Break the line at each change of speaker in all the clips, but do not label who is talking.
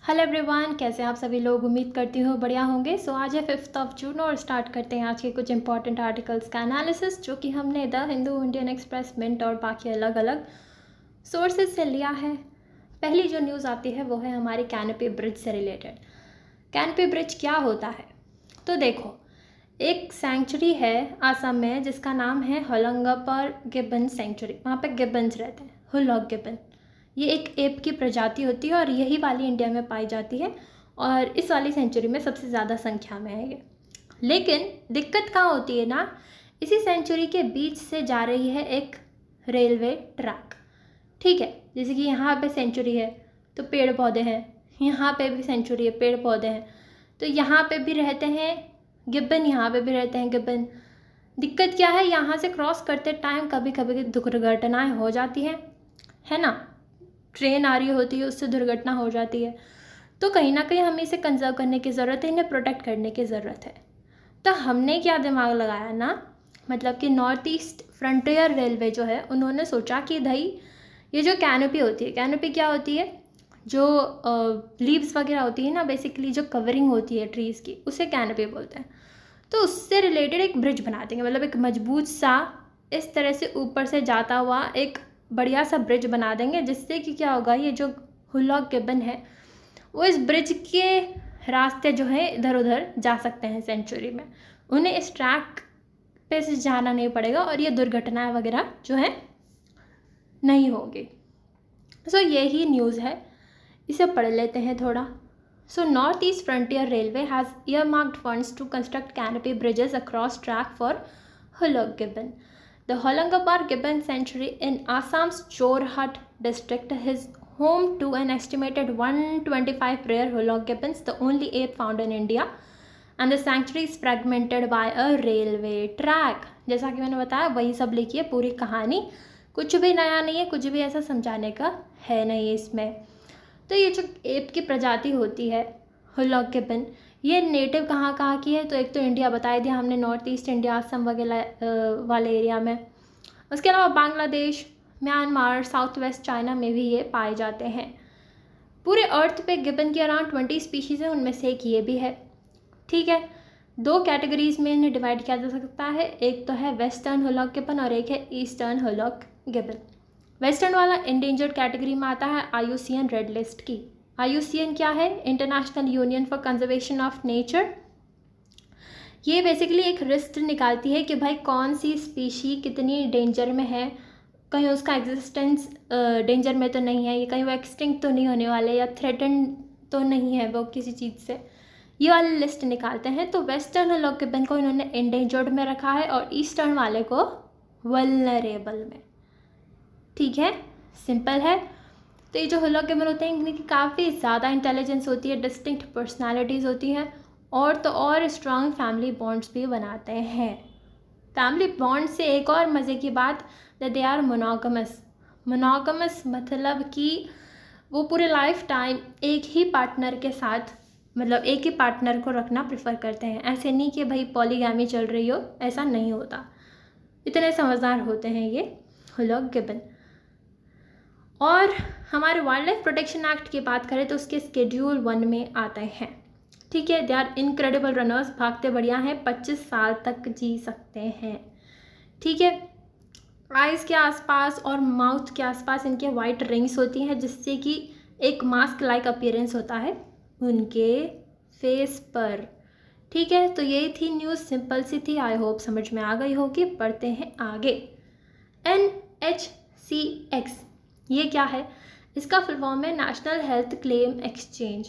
Hello everyone, कैसे हैं आप सभी लोग। उम्मीद करती हूँ बढ़िया होंगे। सो आज है 5 जून और स्टार्ट करते हैं आज के कुछ इंपॉर्टेंट आर्टिकल्स का एनालिसिस जो कि हमने the Hindu, Indian Express, Mint और बाकी अलग अलग सोर्सेज से लिया है। पहली जो न्यूज़ आती है वो है हमारी कैनोपी ब्रिज से रिलेटेड। कैनोपी ब्रिज क्या होता है? तो देखो, एक सेंचुरी है आसाम में जिसका नाम है होलंगापर गिब्बन सेंचुरी। वहाँ पे गिब्बन्स रहते हैं, हुलॉक गिब्बन। ये एक एप की प्रजाति होती है और यही वाली इंडिया में पाई जाती है और इस वाली सेंचुरी में सबसे ज़्यादा संख्या में है ये। लेकिन दिक्कत कहाँ होती है ना, इसी सेंचुरी के बीच से जा रही है एक रेलवे ट्रैक। ठीक है, जैसे कि यहाँ पे सेंचुरी है तो पेड़ पौधे हैं, यहाँ पे भी सेंचुरी है, पेड़ पौधे हैं, तो यहाँ पे भी रहते हैं गिब्बन, यहाँ पे भी रहते हैं गिब्बन। दिक्कत क्या है, यहाँ से क्रॉस करते टाइम कभी कभी दुर्घटनाएं हो जाती हैं, है ना। ट्रेन आ रही होती है, उससे दुर्घटना हो जाती है। तो कहीं ना कहीं हमें इसे कंजर्व करने की ज़रूरत है, इन्हें प्रोटेक्ट करने की ज़रूरत है। तो हमने क्या दिमाग लगाया ना, मतलब कि नॉर्थ ईस्ट फ्रंटियर रेलवे जो है उन्होंने सोचा कि भाई ये जो कैनोपी होती है, कैनोपी क्या होती है, जो लीव्स वगैरह होती है ना, बेसिकली जो कवरिंग होती है ट्रीज़ की, उसे कैनोपी बोलते हैं। तो उससे रिलेटेड एक ब्रिज बना देंगे, मतलब एक मजबूत सा इस तरह से ऊपर से जाता हुआ एक बढ़िया सा ब्रिज बना देंगे, जिससे कि क्या होगा, ये जो हुलॉक गिब्बन है वो इस ब्रिज के रास्ते जो है इधर उधर जा सकते हैं सेंचुरी में। उन्हें इस ट्रैक पे से जाना नहीं पड़ेगा और ये दुर्घटनाएं वगैरह जो है नहीं होगी। सो यही न्यूज़ है, इसे पढ़ लेते हैं थोड़ा। So Northeast Frontier Railway has earmarked funds to construct canopy bridges across track for Hulok Gibbon. The Holangapar Gibbon Sanctuary in Assam's Jorhat district is home to an estimated 125 rare Hulok gibbons, the only ape found in India, and the sanctuary is fragmented by a railway track. जैसा कि मैंने बताया वही सब लिखी है पूरी कहानी, कुछ भी नया नहीं है, कुछ भी ऐसा समझाने का है नहीं इसमें। तो ये जो एप की प्रजाति होती है हुलॉक गिब्बन, ये नेटिव कहाँ कहाँ की है, तो एक तो इंडिया बता दिया हमने, नॉर्थ ईस्ट इंडिया, असम वगैरह वाले एरिया में। उसके अलावा Bangladesh, Myanmar, south west China में भी ये पाए जाते हैं। पूरे अर्थ पे गिब्बन की अराउंड 20 स्पीशीज़ हैं, उनमें से एक ये भी है। ठीक है, 2 कैटेगरीज में इन्हें डिवाइड किया जा सकता है, एक तो है वेस्टर्न हुलॉक गिब्बन और एक है ईस्टर्न हुलॉक गिब्बन। वेस्टर्न वाला इंडेंजर्ड कैटेगरी में आता है IUCN रेड लिस्ट की। IUCN क्या है? International union for conservation of nature. ये बेसिकली एक लिस्ट निकालती है कि भाई कौन सी स्पीशी कितनी डेंजर में है, कहीं उसका एग्जिस्टेंस डेंजर में तो नहीं है, ये कहीं वो एक्सटिंक्ट तो नहीं होने वाले या थ्रेटन तो नहीं है वो किसी चीज़ से, ये वाली लिस्ट निकालते हैं। तो वेस्टर्न हुलॉक गिब्बन को इन्होंने इंडेंजर्ड में रखा है और ईस्टर्न वाले को वल्नरेबल में। ठीक है, सिंपल है। तो ये जो हुलॉक गिब्बन होते हैं इनकी काफ़ी ज़्यादा इंटेलिजेंस होती है, डिस्टिंक्ट पर्सनालिटीज़ होती हैं और तो और स्ट्रॉन्ग फैमिली बॉन्ड्स भी बनाते हैं। फैमिली बॉन्ड से एक और मज़े की बात, दे आर मोनोगमस। मोनोगमस मतलब कि वो पूरे लाइफ टाइम एक ही पार्टनर के साथ, मतलब एक ही पार्टनर को रखना प्रेफर करते हैं। ऐसे नहीं कि भाई पॉलीगैमी चल रही हो, ऐसा नहीं होता। इतने समझदार होते हैं ये हुलॉक गिब्बन। और हमारे वाइल्ड लाइफ प्रोटेक्शन एक्ट की बात करें तो उसके शेड्यूल 1 में आते हैं। ठीक है, दे आर इनक्रेडिबल रनर्स, भागते बढ़िया हैं, 25 साल तक जी सकते हैं। ठीक है, आइज़ के आसपास और माउथ के आसपास इनके वाइट रिंग्स होती हैं जिससे कि एक मास्क लाइक अपीयरेंस होता है उनके फेस पर। ठीक है, तो यही थी न्यूज़, सिंपल सी थी, आई होप समझ में आ गई होगी। पढ़ते हैं आगे। NHCX ये क्या है? इसका फुल फॉर्म है नेशनल हेल्थ क्लेम एक्सचेंज।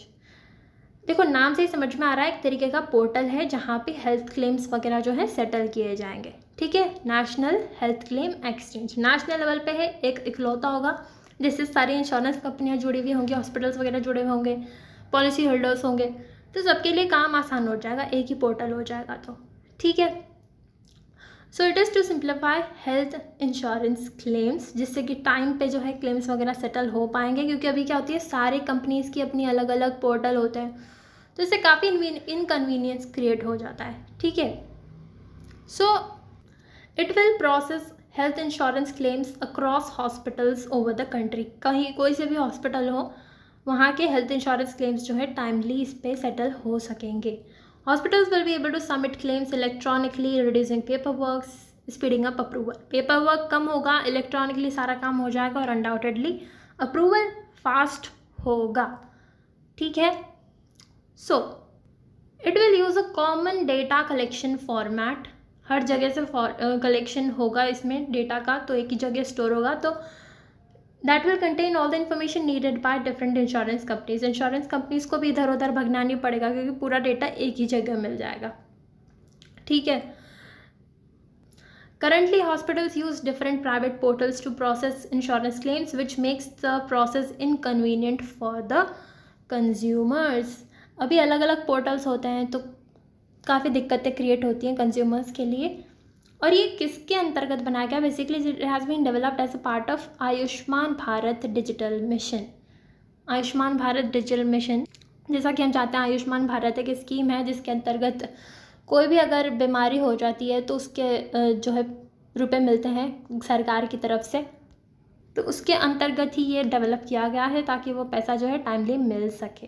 देखो, नाम से ही समझ में आ रहा है, एक तरीके का पोर्टल है जहाँ पे हेल्थ क्लेम्स वगैरह जो है सेटल किए जाएंगे। ठीक है, national health claim exchange national level पे है, एक इकलौता होगा जिससे सारी इंश्योरेंस कंपनियाँ जुड़ी हुई होंगी, हॉस्पिटल्स वगैरह जुड़े हुए होंगे, पॉलिसी होल्डर्स होंगे, तो सबके लिए काम आसान हो जाएगा, एक ही पोर्टल हो जाएगा। तो ठीक है, so it is to simplify health insurance claims, जिससे कि टाइम पे जो है क्लेम्स वगैरह सेटल हो पाएंगे। क्योंकि अभी क्या होती है, सारे कंपनीज़ की अपनी अलग अलग पोर्टल होते हैं, तो इससे काफ़ी इनकन्वीनियंस क्रिएट हो जाता है। ठीक है, so it will process health insurance claims across hospitals over the country. कहीं कोई से भी हॉस्पिटल हो, वहाँ के हेल्थ इंश्योरेंस क्लेम्स जो है टाइमली इस पर सेटल हो सकेंगे। Hospitals will be able to submit claims electronically, reducing paper work, speeding up approval. Paper work कम होगा, इलेक्ट्रॉनिकली सारा काम हो जाएगा और अनडाउटेडली अप्रूवल फास्ट होगा। ठीक है। So it will use a common data collection format. हर जगह से कलेक्शन होगा इसमें डेटा का, तो एक ही जगह स्टोर होगा। तो that will contain all the information needed by different insurance companies. Insurance companies को भी इधर उधर भगना नहीं पड़ेगा क्योंकि पूरा डेटा एक ही जगह मिल जाएगा। ठीक है। Currently, hospitals use different private portals to process insurance claims, which makes the process inconvenient for the consumers. अभी अलग अलग पोर्टल्स होते हैं तो काफ़ी दिक्कतें क्रिएट होती हैं कंज्यूमर्स के लिए। और ये किसके अंतर्गत बनाया गया? Basically it has been developed as a part of Ayushman Bharat digital mission. Ayushman Bharat digital mission, जैसा कि हम चाहते हैं, आयुष्मान भारत एक स्कीम है जिसके अंतर्गत कोई भी अगर बीमारी हो जाती है तो उसके जो है रुपए मिलते हैं सरकार की तरफ से। तो उसके अंतर्गत ही ये डेवलप किया गया है ताकि वो पैसा जो है टाइमली मिल सके।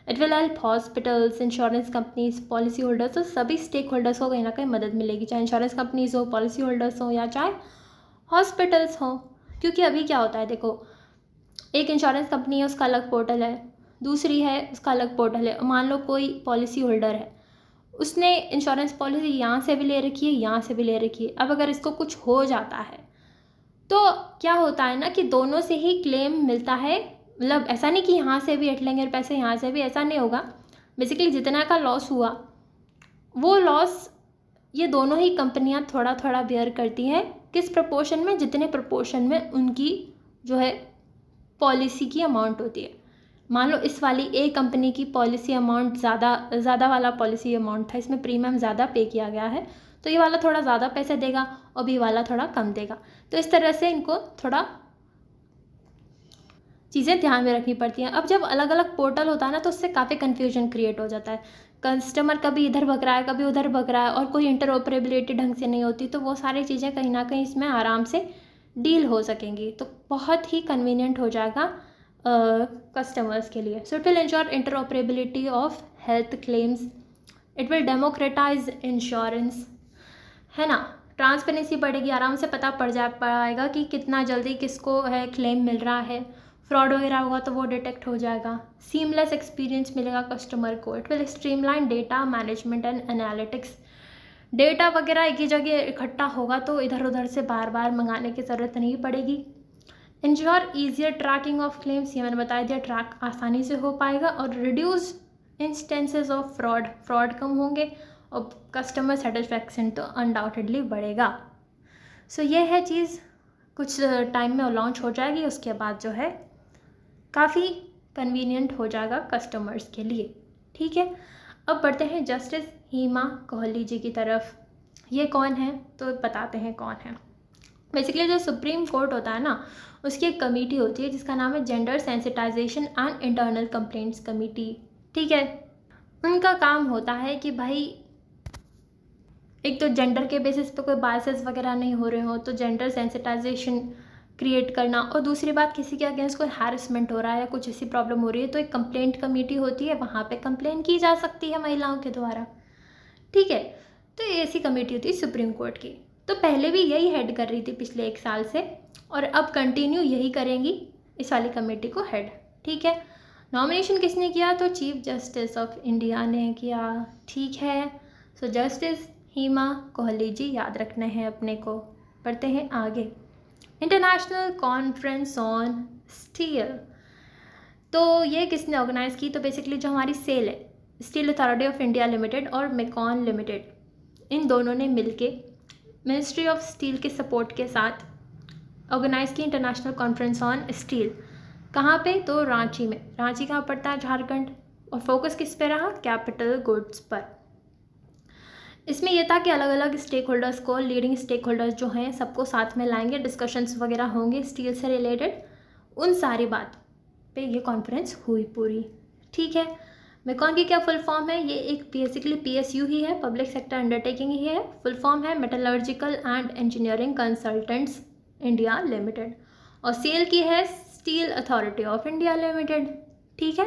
It will help hospitals, insurance companies, policy holders, तो सभी स्टेक होल्डर्स को कहीं ना कहीं मदद मिलेगी, चाहे इंश्योरेंस कंपनीज हो, पॉलिसी होल्डर्स हो या चाहे हॉस्पिटल्स हो। क्योंकि अभी क्या होता है, देखो, एक इंश्योरेंस कंपनी है, उसका अलग पोर्टल है, दूसरी है उसका अलग पोर्टल है। मान लो कोई पॉलिसी होल्डर है, उसने इंश्योरेंस पॉलिसी यहाँ से भी ले रखी है, यहाँ से भी ले रखी है। अब अगर इसको कुछ हो जाता है तो क्या होता है ना कि दोनों से ही क्लेम मिलता है। मतलब ऐसा नहीं कि यहाँ से भी हट लेंगे और पैसे यहाँ से भी, ऐसा नहीं होगा। बेसिकली जितना का लॉस हुआ वो लॉस ये दोनों ही कंपनियाँ थोड़ा थोड़ा बेयर करती हैं। किस प्रपोर्शन में? जितने प्रपोर्शन में उनकी जो है पॉलिसी की अमाउंट होती है। मान लो इस वाली ए कंपनी की पॉलिसी अमाउंट ज़्यादा वाला पॉलिसी अमाउंट था, इसमें प्रीमियम ज़्यादा पे किया गया है, तो ये वाला थोड़ा ज़्यादा पैसे देगा और बी वाला थोड़ा कम देगा। तो इस तरह से इनको थोड़ा चीज़ें ध्यान में रखनी पड़ती हैं। अब जब अलग अलग पोर्टल होता है ना तो उससे काफ़ी कन्फ्यूजन क्रिएट हो जाता है। कस्टमर कभी इधर भग रहा है, कभी उधर भग रहा है और कोई इंटरऑपरेबिलिटी ढंग से नहीं होती, तो वो सारी चीज़ें कहीं ना कहीं इसमें आराम से डील हो सकेंगी। तो बहुत ही कन्वीनियंट हो जाएगा कस्टमर्स के लिए। सो it will ensure interoperability of health claims, it will democratise insurance, है ना। ट्रांसपेरेंसी बढ़ेगी, आराम से पता पड़ पाएगा कि कितना जल्दी किसको है क्लेम मिल रहा है। फ्रॉड वगैरह होगा तो वो डिटेक्ट हो जाएगा। सीमलेस एक्सपीरियंस मिलेगा कस्टमर को। It will streamline data management and analytics. Data वगैरह एक ही जगह इकट्ठा होगा तो इधर उधर से बार बार मंगाने की ज़रूरत नहीं पड़ेगी। Ensure easier tracking of claims, ये मैंने बताया दिया, ट्रैक आसानी से हो पाएगा। और रिड्यूस इंस्टेंसेस ऑफ फ्रॉड कम होंगे और कस्टमर सेटिस्फैक्शन तो अनडाउटेडली बढ़ेगा। सो ये है चीज़, कुछ टाइम में लॉन्च हो जाएगी, उसके बाद जो है काफ़ी कन्वीनियंट हो जाएगा कस्टमर्स के लिए। ठीक है। अब बढ़ते हैं जस्टिस हेमा कोहली जी की तरफ। ये कौन है तो बताते हैं कौन है। बेसिकली जो सुप्रीम कोर्ट होता है ना, उसकी एक कमेटी होती है जिसका नाम है gender sensitisation and internal complaints committee. ठीक है। उनका काम होता है कि भाई एक तो जेंडर के बेसिस पे कोई बायसेस वगैरह नहीं हो रहे हो, तो जेंडर सेंसिटाइजेशन क्रिएट करना, और दूसरी बात किसी के अगेंस्ट कोई हैरेसमेंट हो रहा है या कुछ ऐसी प्रॉब्लम हो रही है तो एक कंप्लेंट कमेटी होती है, वहाँ पे कंप्लेन की जा सकती है महिलाओं के द्वारा। ठीक है। तो ये ऐसी कमेटी होती है सुप्रीम कोर्ट की। तो पहले भी यही हेड कर रही थी पिछले 1 साल से, और अब कंटिन्यू यही करेंगी, इस वाली कमेटी को हेड। ठीक है। नॉमिनेशन किसने किया? तो चीफ जस्टिस ऑफ इंडिया ने किया। ठीक है। सो जस्टिस हेमा कोहली जी याद रखने हैं अपने को। पढ़ते हैं आगे। इंटरनेशनल कॉन्फ्रेंस ऑन स्टील, तो ये किसने ऑर्गेनाइज़ की? तो बेसिकली जो हमारी सेल है, steel authority of India limited और मेकॉन लिमिटेड, इन दोनों ने मिलके मिनिस्ट्री ऑफ स्टील के सपोर्ट के साथ ऑर्गेनाइज़ की इंटरनेशनल कॉन्फ्रेंस ऑन स्टील। कहाँ पे? तो रांची में। रांची कहाँ पड़ता है? झारखंड। और फोकस किस पे रहा? कैपिटल गुड्स पर। इसमें यह था कि अलग अलग स्टेक होल्डर्स को, लीडिंग स्टेक होल्डर्स जो हैं, सबको साथ में लाएंगे, डिस्कशंस वगैरह होंगे स्टील से रिलेटेड, उन सारी बात पे ये कॉन्फ्रेंस हुई पूरी। ठीक है। मेकॉन की क्या फुल फॉर्म है? ये एक बेसिकली PSU ही है, पब्लिक सेक्टर अंडरटेकिंग ही है। फुल फॉर्म है metallurgical and engineering consultants India limited, और सेल की है steel authority of India limited. ठीक है,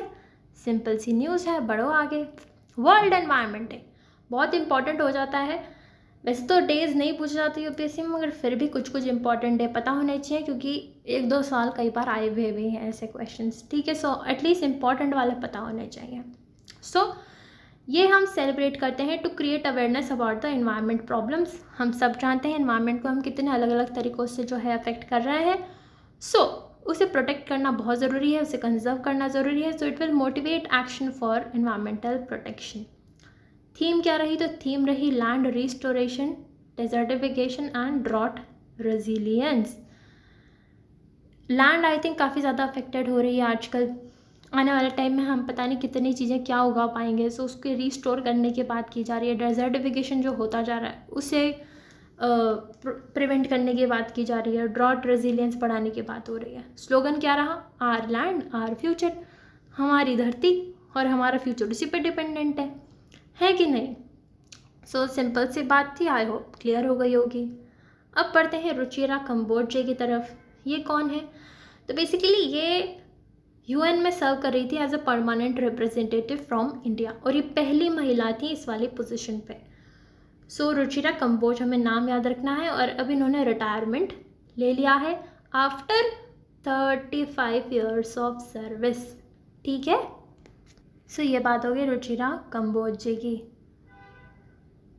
सिंपल सी न्यूज़ है, बढ़ो आगे। वर्ल्ड एनवायरनमेंट डे बहुत इंपॉर्टेंट हो जाता है। वैसे तो डेज नहीं पूछी जाती यूपीएससी में, मगर फिर भी कुछ कुछ इंपॉर्टेंट डे पता होने चाहिए, क्योंकि 1-2 साल कई बार आए हुए भी हैं ऐसे क्वेश्चंस, ठीक है। सो एटलीस्ट इंपॉर्टेंट वाले पता होने चाहिए। सो ये हम सेलिब्रेट करते हैं to create awareness about the environment problems. हम सब जानते हैं इन्वायरमेंट को हम कितने अलग अलग तरीक़ों से जो है अफेक्ट कर रहे हैं। सो उसे प्रोटेक्ट करना बहुत ज़रूरी है, उसे कंजर्व करना ज़रूरी है। So it will motivate action for environmental protection. Theme क्या रही? तो थीम रही land restoration, desertification and drought resilience. Land I think काफ़ी ज़्यादा अफेक्टेड हो रही है आजकल। आने वाले टाइम में हम पता नहीं कितनी चीज़ें क्या उगा पाएंगे। सो उसके रिस्टोर करने की बात की जा रही है। डेजर्टिफिकेशन जो होता जा रहा है उसे प्रिवेंट करने की बात की जा रही है। ड्रॉट रेजिलियंस बढ़ाने की बात हो रही है। स्लोगन क्या रहा? Our land our future. हमारी धरती और हमारा फ्यूचर उसी पे डिपेंडेंट है कि नहीं? सो सिंपल सी बात थी, आई होप क्लियर हो गई होगी। अब पढ़ते हैं रुचिरा कंबोजे की तरफ। ये कौन है? तो बेसिकली ये यूएन में सर्व कर रही थी as a permanent representative from India, और ये पहली महिला थी इस वाली पोजीशन पे। सो रुचिरा कंबोज हमें नाम याद रखना है। और अब इन्होंने रिटायरमेंट ले लिया है आफ्टर 35 ईयर्स ऑफ सर्विस, ठीक है। सो ये बात हो गई रुचिरा कंबोज जी की।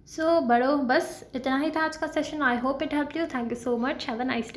सो बड़ो, बस इतना ही था आज का session. I hope it help you. Thank you so much. Have a nice day.